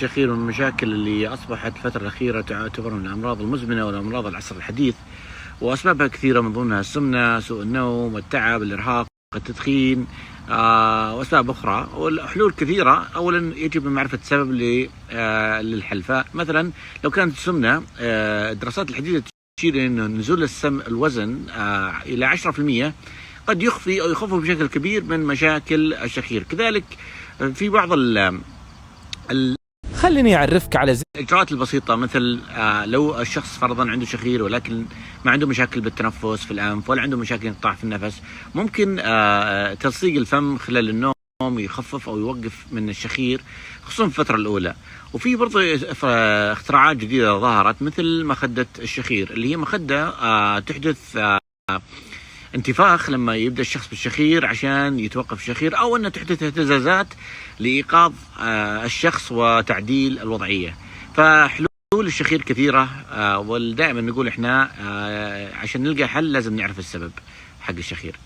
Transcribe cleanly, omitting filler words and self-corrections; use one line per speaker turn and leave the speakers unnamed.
الشخير من المشاكل اللي أصبحت الفترة الأخيرة تعتبر من الأمراض المزمنة والأمراض العصر الحديث، وأسبابها كثيرة، من ضمنها السمنة، سوء النوم، التعب، الإرهاق، التدخين، وأسباب أخرى. والحلول كثيرة. أولا يجب معرفة السبب للحل. فمثلا لو كانت السمنة، الدراسات الحديثة تشير إلى أنه نزول الوزن إلى 10% قد يخفي أو يخفف بشكل كبير من مشاكل الشخير. كذلك في بعض
خليني أعرفك على
الإجراءات البسيطة، مثل لو الشخص فرضا عنده شخير ولكن ما عنده مشاكل بالتنفس في الأنف ولا عنده مشاكل انقطاع في النفس، ممكن تلصيق الفم خلال النوم يخفف أو يوقف من الشخير، خصوصا في الفترة الأولى. وفي برضه اختراعات جديدة ظهرت، مثل مخدة الشخير، اللي هي مخدة تحدث انتفاخ لما يبدأ الشخص بالشخير عشان يتوقف الشخير، أو أن تحدث اهتزازات لإيقاظ الشخص وتعديل الوضعية. فحلول الشخير كثيرة، ودائما نقول إحنا عشان نلقى حل لازم نعرف السبب حق الشخير.